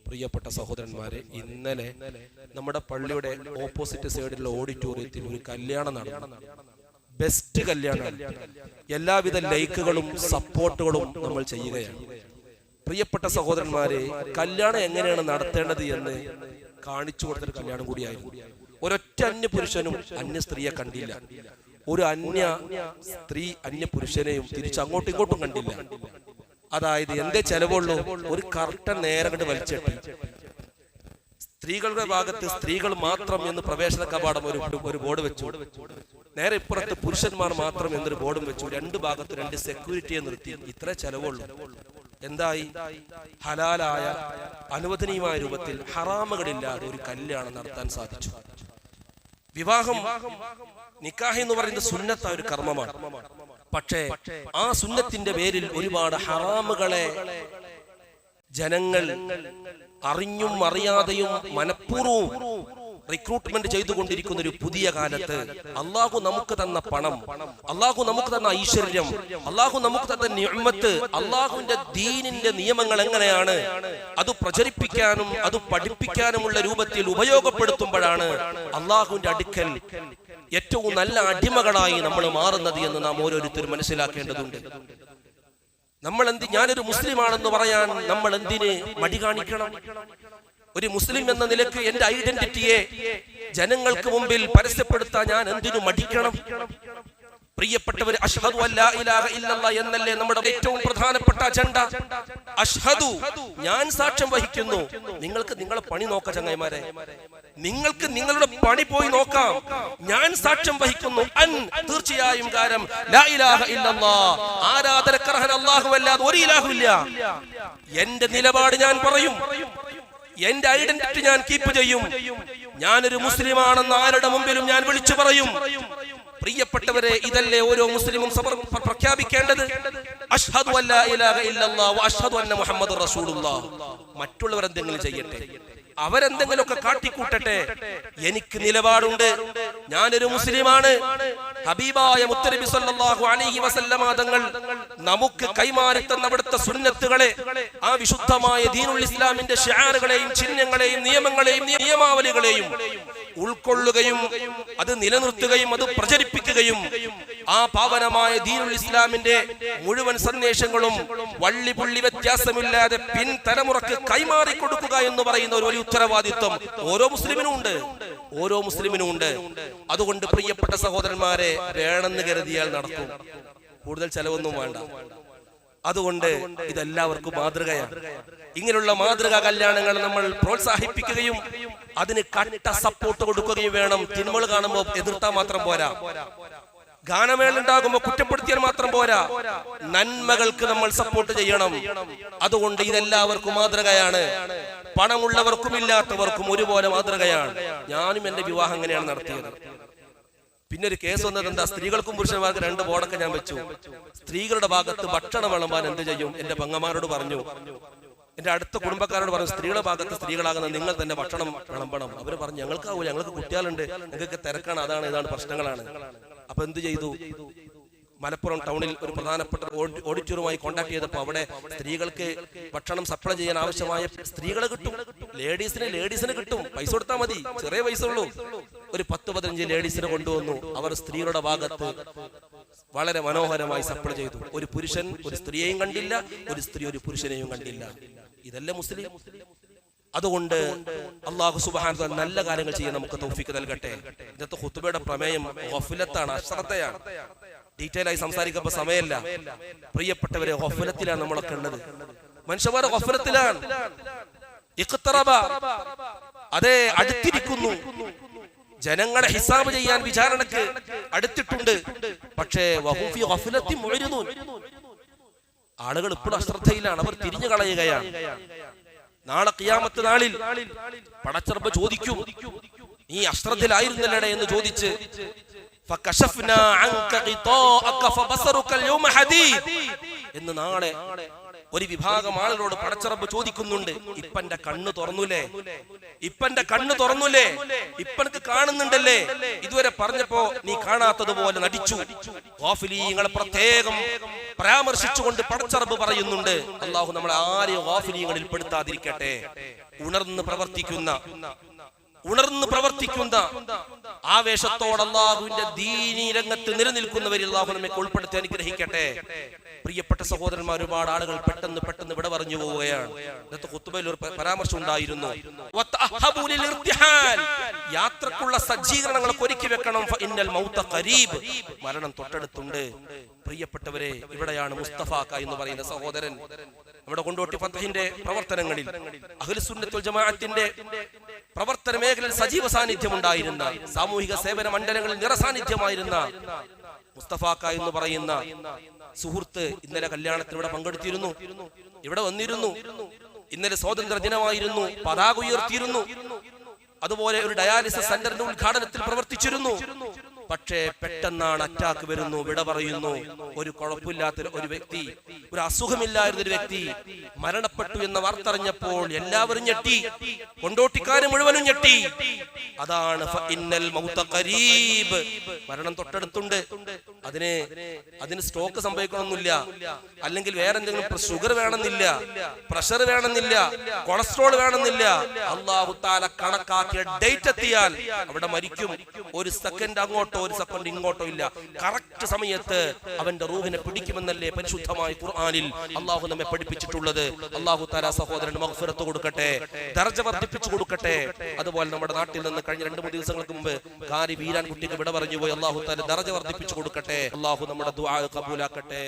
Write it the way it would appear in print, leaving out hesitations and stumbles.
പ്രിയപ്പെട്ട സഹോദരന്മാരെ, ഇന്നലെ നമ്മുടെ പള്ളിയുടെ ഓപ്പോസിറ്റ് സൈഡിലുള്ള ഓഡിറ്റോറിയത്തിൽ ഒരു കല്യാണം നടന്നു. ബെസ്റ്റ് കല്യാണം. എല്ലാവിധ ലൈക്കുകളും സപ്പോർട്ടുകളും നമ്മൾ ചെയ്യുകയാണ്. പ്രിയപ്പെട്ട സഹോദരന്മാരെ, കല്യാണം എങ്ങനെയാണ് നടത്തേണ്ടത് എന്ന് കാണിച്ചു കൊടുത്തൊരു കല്യാണം കൂടിയായിരുന്നു. ഒരൊറ്റ അന്യ പുരുഷനും അന്യ സ്ത്രീയെ കണ്ടില്ല. ഒരു അന്യ സ്ത്രീ അന്യ പുരുഷനെയും തിരിച്ച് അങ്ങോട്ടും ഇങ്ങോട്ടും കണ്ടില്ല. അതായത് എന്തേ ചെലവുള്ളൂ, ഒരു കർട്ടൻ നേരെ കണ്ട് വലിച്ചിട്ട് സ്ത്രീകളുടെ ഭാഗത്ത് സ്ത്രീകൾ മാത്രം എന്ന് പ്രവേശന കവാടം ഒരു ബോർഡ് വെച്ചു. നേരെ ഇപ്പുറത്ത് പുരുഷന്മാർ മാത്രം എന്നൊരു ബോർഡും വെച്ചു. രണ്ട് ഭാഗത്ത് രണ്ട് സെക്യൂരിറ്റിയെ നിർത്തി. ഇത്ര ചെലവുള്ളൂ. എന്തായി? ഹലാലായ അനുവദനീയമായ രൂപത്തിൽ ഹറാമുകളില്ലാതെ ഒരു കല്യാണം നടത്താൻ സാധിച്ചു. വിവാഹം, നിക്കാഹ് എന്ന് പറയുന്നത് സുന്നത്തായ ഒരു കർമ്മമാണ്. പക്ഷേ ആ സുന്നത്തിന്റെ പേരിൽ ഒരുപാട് ഹറാമുകളെ ജനങ്ങൾ അറിഞ്ഞും അറിയാതെയും മനഃപൂർവ്വം റിക്രൂട്ട്മെന്റ് ചെയ്തുകൊണ്ടിരിക്കുന്ന ഒരു പുതിയ കാലത്ത് അള്ളാഹു നമുക്ക് തന്ന പണം, അള്ളാഹു നമുക്ക് തന്ന ഐശ്വര്യം, അള്ളാഹു നമുക്ക് തന്ന നിഅ്മത്ത്, അള്ളാഹുവിന്റെ ദീനിന്റെ നിയമങ്ങൾ എങ്ങനെയാണ് അത് പ്രചരിപ്പിക്കാനും അത് പഠിപ്പിക്കാനുമുള്ള രൂപത്തിൽ ഉപയോഗപ്പെടുത്തുമ്പോഴാണ് അള്ളാഹുവിന്റെ അടുക്കൽ ഏറ്റവും നല്ല അടിമകളായി നമ്മൾ മാറുന്നത് എന്ന് നാം ഓരോരുത്തരും മനസ്സിലാക്കേണ്ടതുണ്ട്. ഞാനൊരു മുസ്ലിമാണെന്ന് പറയാൻ നമ്മൾ എന്തിന് മടി കാണിക്കണം? ഒരു മുസ്ലിം എന്ന നിലക്ക് എന്റെ ഐഡന്റിറ്റിയെ ജനങ്ങൾക്ക് മുമ്പിൽ പരസ്യപ്പെടുത്താൻ ഞാൻ എന്തിനു മടിക്കണം? പ്രിയപ്പെട്ടവർ, അഷ്ഹദു അല്ലാ ഇലാഹ ഇല്ലല്ലാഹ് എന്നല്ലേ നമ്മുടെ ഏറ്റവും പ്രധാനപ്പെട്ട അജണ്ട. അഷ്ഹദു, ഞാൻ സാക്ഷ്യം വഹിക്കുന്നു. നിങ്ങൾക്ക് നിങ്ങളെ പണി നോക്കാം ചങ്ങായിമാരെ, നിങ്ങൾക്ക് നിങ്ങളുടെ പണി പോയി നോക്കാം. ഞാൻ സാക്ഷ്യം വഹിക്കുന്നു അൻ, തീർച്ചയായും കാര്യം ലാ ഇലാഹ ഇല്ലല്ലാഹ്, ആരാധനക്കർഹൻ അല്ലാഹു അല്ലാതെ ഒരു ഇലാഹു ഇല്ല. എന്റെ നിലപാട് ഞാൻ പറയും, എന്റെ ഐഡന്റിറ്റി ഞാൻ കീപ്പ് ചെയ്യും. ഞാനൊരു മുസ്ലിമാണെന്ന് ആരുടെ മുമ്പിലും ഞാൻ വിളിച്ചു പറയും. പ്രിയപ്പെട്ടവരെ, ഇതല്ലേ ഓരോ മുസ്ലിമും പ്രഖ്യാപിക്കേണ്ടത്? അഷ്ഹദു അല്ലാ ഇലാഹ ഇല്ലല്ലാഹ് വ അഷ്ഹദു അന്ന മുഹമ്മദുർ റസൂലുള്ളാഹ്. മറ്റുള്ളവർ എന്തെങ്കിലും ചെയ്യട്ടെ, അവരെന്തെങ്കിലുമൊക്കെ കാട്ടിക്കൂട്ടട്ടെ, എനിക്ക് നിലപാടുണ്ട്. ഞാനൊരു മുസ്ലിമാണ്. ഹബീബായ മുത്തനബി സല്ലല്ലാഹു അലൈഹി വസല്ലമ തങ്ങൾ നമുക്ക് കൈമാറി തന്ന അവിടുത്തെ സുന്നത്തുകളെ, ആ വിശുദ്ധമായ ദീനുൽ ഇസ്ലാമിന്റെ ശിആറുകളെയും ചിഹ്നങ്ങളെയും നിയമങ്ങളെയും നിയമാവലികളെയും ഉൾക്കൊള്ളുകയും അത് നിലനിർത്തുകയും അത് പ്രചരിപ്പിക്കുകയും ആ പാവനമായ ദീനുൽ ഇസ്ലാമിന്റെ മുഴുവൻ സന്ദേശങ്ങളും വള്ളിപുള്ളി വ്യത്യാസമില്ലാതെ പിൻതലമുറക്ക് കൈമാറി കൊടുക്കുക എന്ന് പറയുന്ന ഒരു ഉത്തരവാദിത്വം ഓരോ മുസ്ലിമിനും ഉണ്ട്. അതുകൊണ്ട് പ്രിയപ്പെട്ട സഹോദരന്മാരെ, വേണമെന്ന് കരുതിയാൽ നടത്തും. കൂടുതൽ ചെലവൊന്നും വേണ്ട. അതുകൊണ്ട് ഇതെല്ലാവർക്കും മാതൃകയാണ്. ഇങ്ങനെയുള്ള മാതൃകാ കല്യാണങ്ങൾ നമ്മൾ പ്രോത്സാഹിപ്പിക്കുകയും അതിന് കട്ട സപ്പോർട്ട് കൊടുക്കുകയും വേണം. തിന്മകൾ കാണുമ്പോൾ എതിർത്താൽ മാത്രം പോരാ, ഗാനമേള ഉണ്ടാകുമ്പോൾ കുറ്റപ്പെടുത്തിയാൽ മാത്രം പോരാ, നന്മകൾക്ക് നമ്മൾ സപ്പോർട്ട് ചെയ്യണം. അതുകൊണ്ട് ഇതെല്ലാവർക്കും മാതൃകയാണ്. പണമുള്ളവർക്കും ഇല്ലാത്തവർക്കും ഒരുപോലെ മാതൃകയാണ്. ഞാനും എന്റെ വിവാഹം എങ്ങനെയാണ് നടത്തിയത്. പിന്നെ ഒരു കേസ് വന്നത് എന്താ? സ്ത്രീകൾക്കും പുരുഷന്മാർക്കും രണ്ട് ബോർഡൊക്കെ ഞാൻ വെച്ചു. സ്ത്രീകളുടെ ഭാഗത്ത് ഭക്ഷണം വിളമ്പാൻ എന്ത് ചെയ്യും? എന്റെ പെങ്ങന്മാരോട് പറഞ്ഞു, എന്റെ അടുത്ത കുടുംബക്കാരോട് പറഞ്ഞു, സ്ത്രീകളുടെ ഭാഗത്ത് സ്ത്രീകളാകുന്ന നിങ്ങൾ തന്നെ ഭക്ഷണം വിളമ്പണം. അവര് പറഞ്ഞു, ഞങ്ങൾക്കാവൂല, ഞങ്ങൾക്ക് കുട്ടികളുണ്ട്, നിങ്ങൾക്ക് തിരക്കാണ്, അതാണ് ഇതാണ് പ്രശ്നങ്ങളാണ്. അപ്പൊ എന്ത് ചെയ്തു? മലപ്പുറം ടൗണിൽ ഒരു പ്രധാനപ്പെട്ട ഓഡിറ്റോറിയവുമായി കോൺടാക്ട് ചെയ്തപ്പോൾ അവിടെ സ്ത്രീകൾക്ക് ഭക്ഷണം സപ്ലൈ ചെയ്യാൻ ആവശ്യമായ സ്ത്രീകളെ കിട്ടും, ലേഡീസിന് കിട്ടും. പൈസ കൊടുത്താൽ മതി, ചെറിയ പൈസ ഉള്ളൂ. ഒരു 10-15 ലേഡീസിനെ കൊണ്ടുവന്നു. അവർ സ്ത്രീകളുടെ ഭാഗത്ത് വളരെ മനോഹരമായി സപ്ലൈ ചെയ്തു. ഒരു പുരുഷൻ ഒരു സ്ത്രീയെയും കണ്ടില്ല, ഒരു സ്ത്രീ ഒരു പുരുഷനെയും കണ്ടില്ല. ഇതല്ലേ മുസ്ലിം? അതുകൊണ്ട് അല്ലാഹു സുബ്ഹാനഹു വ തആല നല്ല കാര്യങ്ങൾ ചെയ്യാൻ നമുക്ക് തൗഫീഖ് നൽകട്ടെ. ഇന്നത്തെ ഖുത്ബയുടെ പ്രമേയം ഗഫലത്താണ്, അശ്രദ്ധയാണ്. ഡീറ്റെയിൽ ആയി സംസാരിക്കുമ്പോൾ സമയമല്ല. പ്രിയപ്പെട്ടവരെ, ഗഫലത്തിലാണ് നമ്മളൊക്കെ ഉള്ളത്. മനുഷ്യന്മാർ ഗഫലത്തിലാണ്. ഇഖ്തറബ, അതേ അടുത്തിരിക്കുന്നു. ജനങ്ങളെ ഹിസാബ് ചെയ്യാൻ വിചാരണക്ക് അടുത്തിട്ടുണ്ട്. പക്ഷേ വഹും ഫീ ഗഫലത്തിൻ മുഅ്രിദൂൻ, ആളുകൾ ഇപ്പോഴും അശ്രദ്ധയിലാണ്, അവർ തിരിഞ്ഞു കളയുകയാണ്. നാളെ ഖിയാമത്ത് നാളിൽ പടച്ചറബ് ചോദിക്കും, നീ അശ്രദ്ധയിലായിരുന്നല്ലേ എന്ന് ചോദിച്ച്, എന്ന് നാളെ ഒരു വിഭാഗം ആളുകളോട് പടച്ചറബ് ചോദിക്കുന്നുണ്ട്, ഇപ്പന്റെ കണ്ണ് തുറന്നുലേ, ഇപ്പന്റെ കണ്ണ് തുറന്നുലേ, ഇപ്പനക്ക് കാണുന്നുണ്ടല്ലേ, ഇതുവരെ പറഞ്ഞപ്പോ നീ കാണാത്തതുപോലെ നടിച്ചു. ഗാഫിലീങ്ങളെ പ്രത്യേകം പരാമർശിച്ചുകൊണ്ട് പടച്ചറബ് പറയുന്നുണ്ട്. അള്ളാഹു നമ്മളെ ആരെയും ഗാഫിലീങ്ങളിൽ പെടുത്താതിരിക്കട്ടെ. ഉണർന്ന് പ്രവർത്തിക്കുന്ന ആവേശത്തോടെ അള്ളാഹുവിന്റെ ദീനീ രംഗത്ത് നിലനിൽക്കുന്നവരിൽ അള്ളാഹു നമ്മെ ഉൾപ്പെടുത്തി അനുഗ്രഹിക്കട്ടെ. പ്രിയപ്പെട്ട സഹോദരന്മാർ, ഒരുപാട് ആളുകൾ പെട്ടെന്ന് വിട പറഞ്ഞു പോവുകയാണ്. ഇന്നത്തെ ഖുത്ബയിൽ ഒരു പരാമർശം ഉണ്ടായിരുന്നു, യാത്രക്കുള്ള സജ്ജീകരണങ്ങളൊക്കെ ഒരുക്കി വെക്കണം, മരണം തൊട്ടടുത്തുണ്ട്. പ്രിയപ്പെട്ടവരെ, ഇവിടെയാണ് മുസ്തഫാക്ക എന്ന് പറയുന്ന സഹോദരൻ നമ്മുടെ കൊണ്ടോട്ടി ഫതഹിന്റെ പ്രവർത്തനങ്ങളിൽ അഹ്ലുസുന്നത്തുൽ ജമാഅത്തിന്റെ പ്രവർത്തന മേഖലയിൽ സജീവ സാന്നിധ്യം ഉണ്ടായിരുന്ന, സാമൂഹിക സേവന മണ്ഡലങ്ങളിൽ നിറസാന്നിധ്യമായിരുന്ന മുസ്തഫാക്ക എന്ന് പറയുന്ന സുഹൃത്ത് ഇന്നലെ കല്യാണത്തിന് ഇവിടെ പങ്കെടുത്തിരുന്നു, ഇവിടെ വന്നിരുന്നു. ഇന്നലെ സ്വാതന്ത്ര്യ ദിനമായിരുന്നു, പതാക ഉയർത്തിയിരുന്നു. അതുപോലെ ഒരു ഡയാലിസിസ് സെന്ററിന്റെ ഉദ്ഘാടനത്തിൽ പ്രവർത്തിച്ചിരുന്നു. പക്ഷേ പെട്ടെന്നാണ് അറ്റാക്ക് വരുന്നു, വിട പറയുന്നു. ഒരു കുഴപ്പമില്ലാത്ത ഒരു വ്യക്തി, ഒരു അസുഖമില്ലായിരുന്ന ഒരു വ്യക്തി മരണപ്പെട്ടു എന്ന വാർത്ത അറിഞ്ഞപ്പോൾ എല്ലാവരും ഞെട്ടി, കൊണ്ടോട്ടിക്കാര് മുഴുവനും ഞെട്ടി. അതാണ് മരണം തൊട്ടടുത്തുണ്ട്. അതിന് സ്ട്രോക്ക് സംഭവിക്കണമെന്നില്ല, അല്ലെങ്കിൽ വേറെ എന്തെങ്കിലും ഷുഗർ വേണമെന്നില്ല, പ്രഷർ വേണമെന്നില്ല, കൊളസ്ട്രോൾ വേണമെന്നില്ല. അല്ലാഹു തആല കണക്കാക്കിയ ഡേറ്റ് എത്തിയാൽ അവിടെ മരിക്കും. ഒരു സെക്കൻഡ് അങ്ങോട്ടോ ഒരു സെക്കൻഡ് ഇങ്ങോട്ടോ ഇല്ല. കറക്റ്റ് സമയത്ത് അവന്റെ റൂഹിനെ പിടിക്കുമെന്നല്ലേ പരിശുദ്ധമായ ഖുർആനിൽ അല്ലാഹു നമ്മെ പഠിപ്പിച്ചിട്ടുള്ളത്. അല്ലാഹു തആല സഹോദരന് മഗ്ഫിറത്ത് കൊടുക്കട്ടെ, ദർജ വർദ്ധിപ്പിച്ചു കൊടുക്കട്ടെ. അതുപോലെ നമ്മുടെ നാട്ടിൽ നിന്ന് കഴിഞ്ഞ 2-3 ദിവസങ്ങൾക്ക് മുമ്പ് കാരി വീരാൻ കുട്ടിക്ക് വിട പറഞ്ഞു പോയി. അല്ലാഹു തആല ദർജ വർദ്ധിപ്പിച്ചു കൊടുക്കട്ടെ. അല്ലാഹു നമ്മുടെ ദുആ ഖബൂലാക്കട്ടെ.